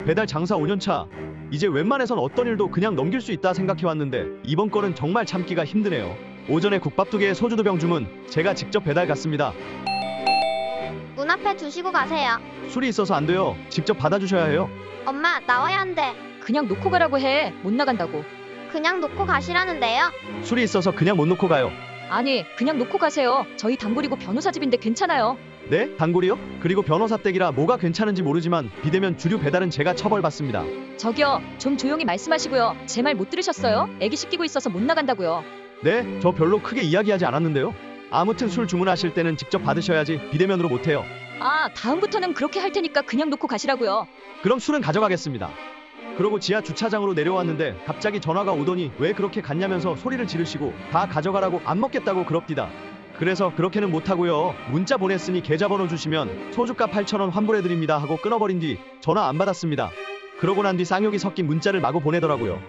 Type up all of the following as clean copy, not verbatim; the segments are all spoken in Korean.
배달 장사 5년차. 이제 웬만해선 어떤 일도 그냥 넘길 수 있다 생각해왔는데 이번 건은 정말 참기가 힘드네요. 오전에 국밥 2개에 소주 2병 주문, 제가 직접 배달 갔습니다. 문 앞에 두시고 가세요. 술이 있어서 안 돼요. 직접 받아주셔야 해요. 엄마, 나와야 한대. 그냥 놓고 가라고 해. 못 나간다고. 그냥 놓고 가시라는데요. 술이 있어서 그냥 못 놓고 가요. 아니, 그냥 놓고 가세요. 저희 단골이고 변호사 집인데 괜찮아요. 네? 단골이요? 그리고 변호사 댁이라 뭐가 괜찮은지 모르지만 비대면 주류 배달은 제가 처벌받습니다. 저기요, 좀 조용히 말씀하시고요. 제 말 못 들으셨어요? 애기 씻기고 있어서 못 나간다고요. 네? 저 별로 크게 이야기하지 않았는데요. 아무튼 술 주문하실 때는 직접 받으셔야지 비대면으로 못해요. 아, 다음부터는 그렇게 할 테니까 그냥 놓고 가시라고요. 그럼 술은 가져가겠습니다. 그러고 지하 주차장으로 내려왔는데 갑자기 전화가 오더니 왜 그렇게 갔냐면서 소리를 지르시고 다 가져가라고 안 먹겠다고 그럽디다. 그래서 그렇게는 못하고요. 문자 보냈으니 계좌번호 주시면 소주값 8,000원 환불해드립니다 하고 끊어버린 뒤 전화 안 받았습니다. 그러고 난 뒤 쌍욕이 섞인 문자를 마구 보내더라고요.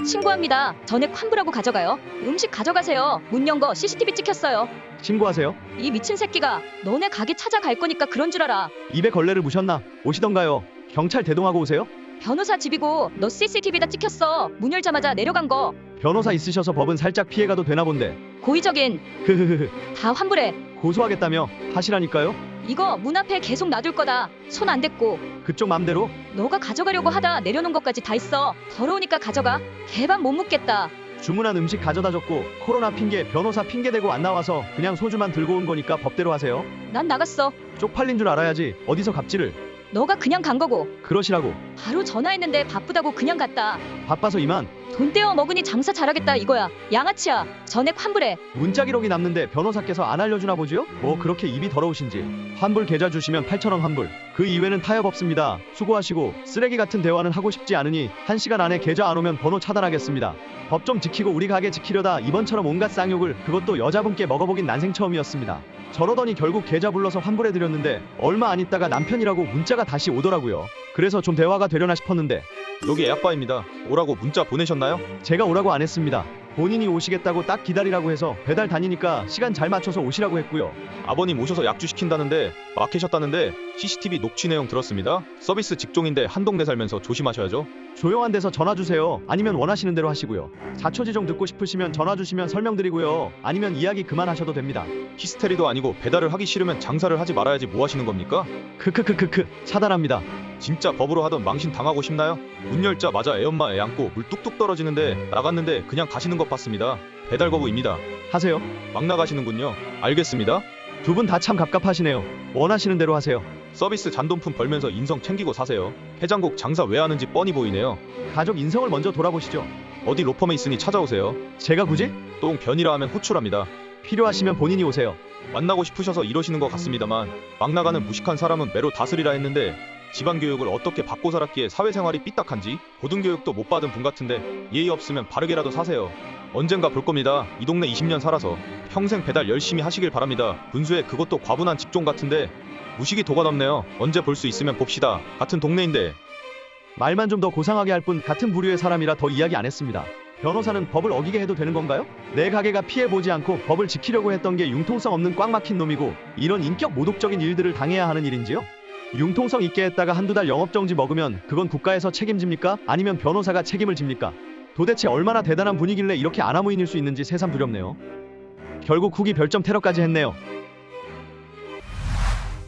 신고합니다. 전액 환불하고 가져가요. 음식 가져가세요. 문 연 거 CCTV 찍혔어요. 신고하세요. 이 미친 새끼가 너네 가게 찾아갈 거니까 그런 줄 알아. 입에 걸레를 무셨나? 오시던가요. 경찰 대동하고 오세요. 변호사 집이고 너 CCTV다 찍혔어. 문 열자마자 내려간 거. 변호사 있으셔서 법은 살짝 피해가도 되나 본데. 고의적인. 흐흐흐흐. 다 환불해. 고소하겠다며 하시라니까요. 이거 문 앞에 계속 놔둘 거다. 손 안 댔고. 그쪽 맘대로. 너가 가져가려고 하다 내려놓은 것까지 다 있어. 더러우니까 가져가. 개밥 못 묻겠다. 주문한 음식 가져다 줬고 코로나 핑계 변호사 핑계 대고 안 나와서 그냥 소주만 들고 온 거니까 법대로 하세요. 난 나갔어. 쪽팔린 줄 알아야지 어디서 갑질을. 너가 그냥 간 거고. 그러시라고. 바로 전화했는데 바쁘다고 그냥 갔다. 바빠서 이만. 돈 떼어 먹으니 장사 잘하겠다 이거야. 양아치야. 전액 환불해. 문자 기록이 남는데 변호사께서 안 알려주나 보지요? 뭐 그렇게 입이 더러우신지. 환불 계좌 주시면 8,000원 환불. 그 이외는 타협 없습니다. 수고하시고 쓰레기 같은 대화는 하고 싶지 않으니 1시간 안에 계좌 안 오면 번호 차단하겠습니다. 법 좀 지키고 우리 가게 지키려다 이번처럼 온갖 쌍욕을, 그것도 여자분께 먹어보긴 난생 처음이었습니다. 저러더니 결국 계좌 불러서 환불해드렸는데 얼마 안 있다가 남편이라고 문자가 다시 오더라고요. 그래서 좀 대화가 되려나 싶었는데. 여기 애아빠입니다. 오라고 문자 보내셨나요? 제가 오라고 안 했습니다. 본인이 오시겠다고 딱 기다리라고 해서 배달 다니니까 시간 잘 맞춰서 오시라고 했고요. 아버님 오셔서 약주 시킨다는데 막히셨다는데 CCTV 녹취 내용 들었습니다. 서비스 직종인데 한 동네 살면서 조심하셔야죠. 조용한 데서 전화 주세요. 아니면 원하시는 대로 하시고요. 자초지종 듣고 싶으시면 전화 주시면 설명드리고요. 아니면 이야기 그만하셔도 됩니다. 히스테리도 아니고 배달을 하기 싫으면 장사를 하지 말아야지 뭐 하시는 겁니까? 크크크크크 차단합니다. 진짜 법으로 하던 망신 당하고 싶나요? 문 열자마자 애엄마 애 안고 물 뚝뚝 떨어지는데 나갔는데 그냥 가시는 것 봤습니다. 배달 거부입니다. 하세요. 막 나가시는군요. 알겠습니다. 두 분 다 참 갑갑하시네요. 원하시는 대로 하세요. 서비스 잔돈품 벌면서 인성 챙기고 사세요. 해장국 장사 왜 하는지 뻔히 보이네요. 가족 인성을 먼저 돌아보시죠. 어디 로펌에 있으니 찾아오세요. 제가 굳이? 똥 변이라 하면 호출합니다. 필요하시면 본인이 오세요. 만나고 싶으셔서 이러시는 것 같습니다만 막 나가는 무식한 사람은 매로 다스리라 했는데 집안교육을 어떻게 받고 살았기에 사회생활이 삐딱한지. 고등교육도 못 받은 분 같은데 예의 없으면 바르게라도 사세요. 언젠가 볼 겁니다. 이 동네 20년 살아서. 평생 배달 열심히 하시길 바랍니다. 분수에 그것도 과분한 직종 같은데 무식이 도가 넘네요. 언제 볼 수 있으면 봅시다. 같은 동네인데. 말만 좀 더 고상하게 할 뿐 같은 부류의 사람이라 더 이야기 안 했습니다. 변호사는 법을 어기게 해도 되는 건가요? 내 가게가 피해보지 않고 법을 지키려고 했던 게 융통성 없는 꽉 막힌 놈이고 이런 인격 모독적인 일들을 당해야 하는 일인지요? 융통성 있게 했다가 한두 달 영업정지 먹으면 그건 국가에서 책임집니까? 아니면 변호사가 책임을 집니까? 도대체 얼마나 대단한 분이길래 이렇게 아나무인일 수 있는지 새삼 두렵네요. 결국 후기 별점 테러까지 했네요.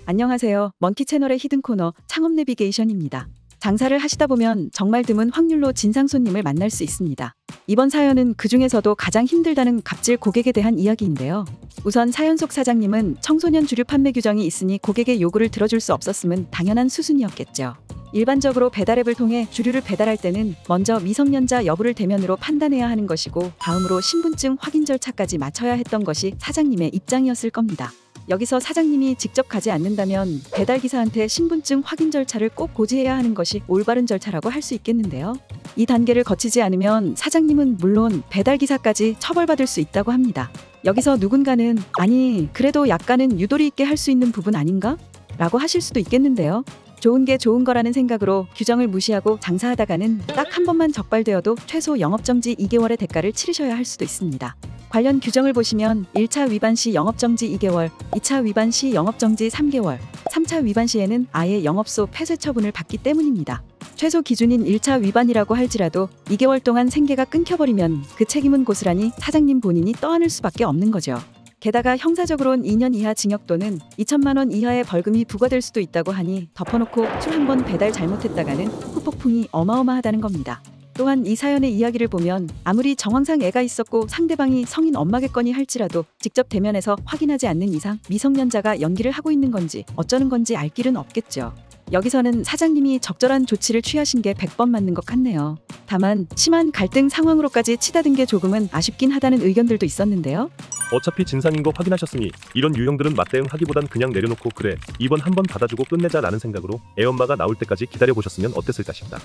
안녕하세요. 먼키 채널의 히든 코너 창업 내비게이션입니다. 장사를 하시다 보면 정말 드문 확률로 진상 손님을 만날 수 있습니다. 이번 사연은 그 중에서도 가장 힘들다는 갑질 고객에 대한 이야기인데요. 우선 사연 속 사장님은 청소년 주류 판매 규정이 있으니 고객의 요구를 들어줄 수 없었음은 당연한 수순이었겠죠. 일반적으로 배달앱을 통해 주류를 배달할 때는 먼저 미성년자 여부를 대면으로 판단해야 하는 것이고 다음으로 신분증 확인 절차까지 마쳐야 했던 것이 사장님의 입장이었을 겁니다. 여기서 사장님이 직접 가지 않는다면 배달기사한테 신분증 확인 절차를 꼭 고지해야 하는 것이 올바른 절차라고 할 수 있겠는데요. 이 단계를 거치지 않으면 사장님은 물론 배달기사까지 처벌받을 수 있다고 합니다. 여기서 누군가는 아니 그래도 약간은 유도리 있게 할 수 있는 부분 아닌가? 라고 하실 수도 있겠는데요. 좋은 게 좋은 거라는 생각으로 규정을 무시하고 장사하다가는 딱 한 번만 적발되어도 최소 영업정지 2개월의 대가를 치르셔야 할 수도 있습니다. 관련 규정을 보시면 1차 위반 시 영업정지 2개월, 2차 위반 시 영업정지 3개월, 3차 위반 시에는 아예 영업소 폐쇄 처분을 받기 때문입니다. 최소 기준인 1차 위반이라고 할지라도 2개월 동안 생계가 끊겨버리면 그 책임은 고스란히 사장님 본인이 떠안을 수밖에 없는 거죠. 게다가 형사적으로는 2년 이하 징역 또는 2천만 원 이하의 벌금이 부과될 수도 있다고 하니 덮어놓고 술 한 번 배달 잘못했다가는 후폭풍이 어마어마하다는 겁니다. 또한 이 사연의 이야기를 보면 아무리 정황상 애가 있었고 상대방이 성인 엄마겠거니 할지라도 직접 대면해서 확인하지 않는 이상 미성년자가 연기를 하고 있는 건지 어쩌는 건지 알 길은 없겠죠. 여기서는 사장님이 적절한 조치를 취하신 게 100번 맞는 것 같네요. 다만 심한 갈등 상황으로까지 치닫은 게 조금은 아쉽긴 하다는 의견들도 있었는데요. 어차피 진상인 거 확인하셨으니 이런 유형들은 맞대응하기보단 그냥 내려놓고 그래 이번 한번 받아주고 끝내자 라는 생각으로 애엄마가 나올 때까지 기다려보셨으면 어땠을까 싶다.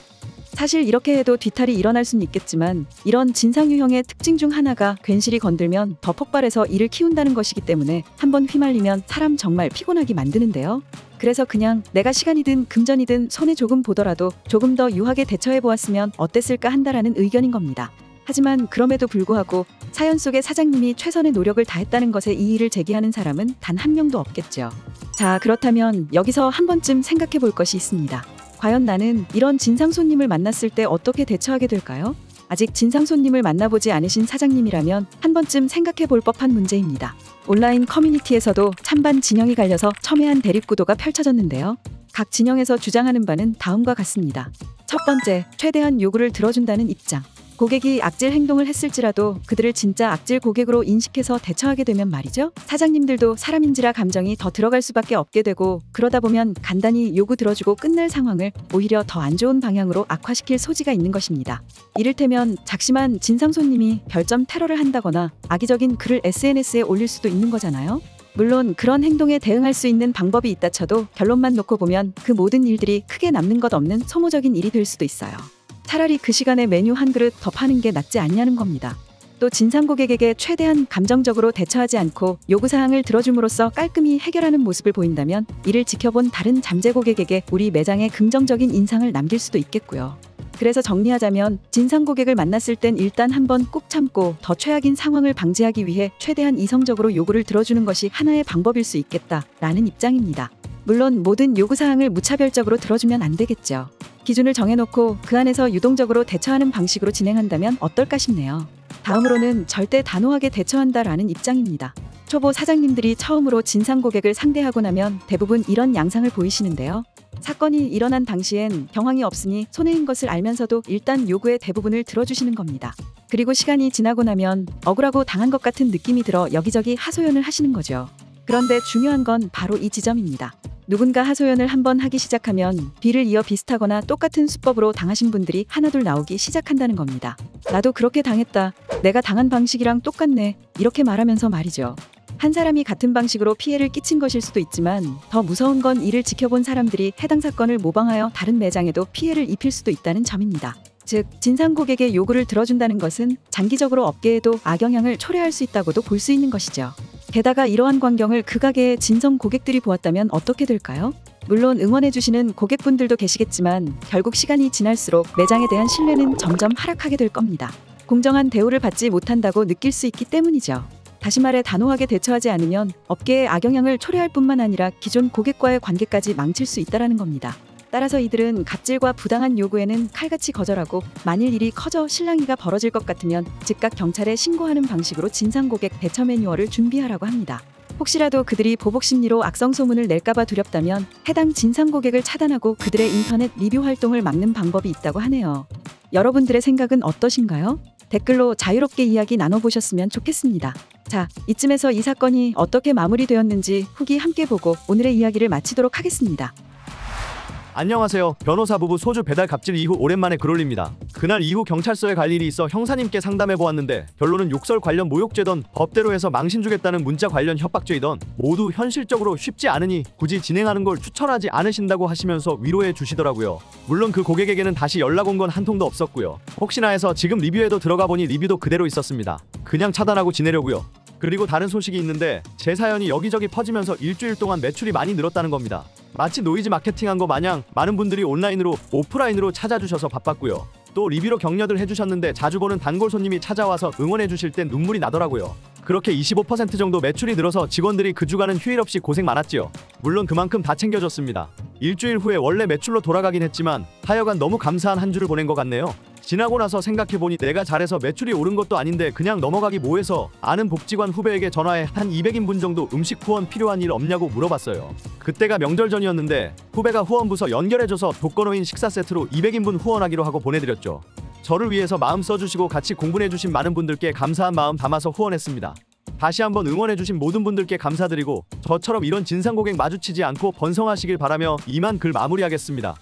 사실 이렇게 해도 뒤탈이 일어날 수는 있겠지만 이런 진상 유형의 특징 중 하나가 괜시리 건들면 더 폭발해서 이를 키운다는 것이기 때문에 한번 휘말리면 사람 정말 피곤하게 만드는데요. 그래서 그냥 내가 시간이든 금전이든 손해 조금 보더라도 조금 더 유하게 대처해보았으면 어땠을까 한다라는 의견인 겁니다. 하지만 그럼에도 불구하고 사연 속의 사장님이 최선의 노력을 다했다는 것에 이의를 제기하는 사람은 단 한 명도 없겠죠. 자, 그렇다면 여기서 한 번쯤 생각해 볼 것이 있습니다. 과연 나는 이런 진상 손님을 만났을 때 어떻게 대처하게 될까요? 아직 진상 손님을 만나보지 않으신 사장님이라면 한 번쯤 생각해 볼 법한 문제입니다. 온라인 커뮤니티에서도 찬반 진영이 갈려서 첨예한 대립구도가 펼쳐졌는데요. 각 진영에서 주장하는 바는 다음과 같습니다. 첫 번째, 최대한 요구를 들어준다는 입장. 고객이 악질 행동을 했을지라도 그들을 진짜 악질 고객으로 인식해서 대처하게 되면 말이죠. 사장님들도 사람인지라 감정이 더 들어갈 수밖에 없게 되고 그러다 보면 간단히 요구 들어주고 끝낼 상황을 오히려 더 안 좋은 방향으로 악화시킬 소지가 있는 것입니다. 이를테면 작심한 진상 손님이 별점 테러를 한다거나 악의적인 글을 SNS에 올릴 수도 있는 거잖아요. 물론 그런 행동에 대응할 수 있는 방법이 있다 쳐도 결론만 놓고 보면 그 모든 일들이 크게 남는 것 없는 소모적인 일이 될 수도 있어요. 차라리 그 시간에 메뉴 한 그릇 더 파는 게 낫지 않냐는 겁니다. 또 진상 고객에게 최대한 감정적으로 대처하지 않고 요구사항을 들어줌으로써 깔끔히 해결하는 모습을 보인다면 이를 지켜본 다른 잠재 고객에게 우리 매장에 긍정적인 인상을 남길 수도 있겠고요. 그래서 정리하자면 진상 고객을 만났을 땐 일단 한번 꾹 참고 더 최악인 상황을 방지하기 위해 최대한 이성적으로 요구를 들어주는 것이 하나의 방법일 수 있겠다라는 입장입니다. 물론 모든 요구사항을 무차별적으로 들어주면 안 되겠죠. 기준을 정해놓고 그 안에서 유동적으로 대처하는 방식으로 진행한다면 어떨까 싶네요. 다음으로는 절대 단호하게 대처한다라는 입장입니다. 초보 사장님들이 처음으로 진상 고객을 상대하고 나면 대부분 이런 양상을 보이시는데요. 사건이 일어난 당시엔 경황이 없으니 손해인 것을 알면서도 일단 요구의 대부분을 들어주시는 겁니다. 그리고 시간이 지나고 나면 억울하고 당한 것 같은 느낌이 들어 여기저기 하소연을 하시는 거죠. 그런데 중요한 건 바로 이 지점입니다. 누군가 하소연을 한번 하기 시작하면 뒤를 이어 비슷하거나 똑같은 수법으로 당하신 분들이 하나둘 나오기 시작한다는 겁니다. 나도 그렇게 당했다. 내가 당한 방식이랑 똑같네. 이렇게 말하면서 말이죠. 한 사람이 같은 방식으로 피해를 끼친 것일 수도 있지만 더 무서운 건 이를 지켜본 사람들이 해당 사건을 모방하여 다른 매장에도 피해를 입힐 수도 있다는 점입니다. 즉, 진상 고객의 요구를 들어준다는 것은 장기적으로 업계에도 악영향을 초래할 수 있다고도 볼 수 있는 것이죠. 게다가 이러한 광경을 그 가게의 진성 고객들이 보았다면 어떻게 될까요? 물론 응원해주시는 고객분들도 계시겠지만 결국 시간이 지날수록 매장에 대한 신뢰는 점점 하락하게 될 겁니다. 공정한 대우를 받지 못한다고 느낄 수 있기 때문이죠. 다시 말해 단호하게 대처하지 않으면 업계에 악영향을 초래할 뿐만 아니라 기존 고객과의 관계까지 망칠 수 있다는 겁니다. 따라서 이들은 갑질과 부당한 요구에는 칼같이 거절하고 만일 일이 커져 실랑이가 벌어질 것 같으면 즉각 경찰에 신고하는 방식으로 진상 고객 대처 매뉴얼을 준비하라고 합니다. 혹시라도 그들이 보복 심리로 악성 소문을 낼까봐 두렵다면 해당 진상 고객을 차단하고 그들의 인터넷 리뷰 활동을 막는 방법이 있다고 하네요. 여러분들의 생각은 어떠신가요? 댓글로 자유롭게 이야기 나눠보셨으면 좋겠습니다. 자, 이쯤에서 이 사건이 어떻게 마무리되었는지 후기 함께 보고 오늘의 이야기를 마치도록 하겠습니다. 안녕하세요. 변호사 부부 소주 배달 갑질 이후 오랜만에 글 올립니다. 그날 이후 경찰서에 갈 일이 있어 형사님께 상담해보았는데 결론은 욕설 관련 모욕죄던 법대로 해서 망신 주겠다는 문자 관련 협박죄이던 모두 현실적으로 쉽지 않으니 굳이 진행하는 걸 추천하지 않으신다고 하시면서 위로해 주시더라고요. 물론 그 고객에게는 다시 연락 온 건 한 통도 없었고요. 혹시나 해서 지금 리뷰에도 들어가 보니 리뷰도 그대로 있었습니다. 그냥 차단하고 지내려고요. 그리고 다른 소식이 있는데 제 사연이 여기저기 퍼지면서 일주일 동안 매출이 많이 늘었다는 겁니다. 마치 노이즈 마케팅한 거 마냥 많은 분들이 온라인으로 오프라인으로 찾아주셔서 바빴고요. 또 리뷰로 격려들 해주셨는데 자주 보는 단골 손님이 찾아와서 응원해주실 땐 눈물이 나더라고요. 그렇게 25% 정도 매출이 늘어서 직원들이 그 주간은 휴일 없이 고생 많았지요. 물론 그만큼 다 챙겨줬습니다. 일주일 후에 원래 매출로 돌아가긴 했지만 하여간 너무 감사한 한 주를 보낸 것 같네요. 지나고 나서 생각해보니 내가 잘해서 매출이 오른 것도 아닌데 그냥 넘어가기 뭐해서 아는 복지관 후배에게 전화해 한 200인분 정도 음식 후원 필요한 일 없냐고 물어봤어요. 그때가 명절 전이었는데 후배가 후원부서 연결해줘서 독거노인 식사 세트로 200인분 후원하기로 하고 보내드렸죠. 저를 위해서 마음 써주시고 같이 공부해주신 많은 분들께 감사한 마음 담아서 후원했습니다. 다시 한번 응원해주신 모든 분들께 감사드리고 저처럼 이런 진상 고객 마주치지 않고 번성하시길 바라며 이만 글 마무리하겠습니다.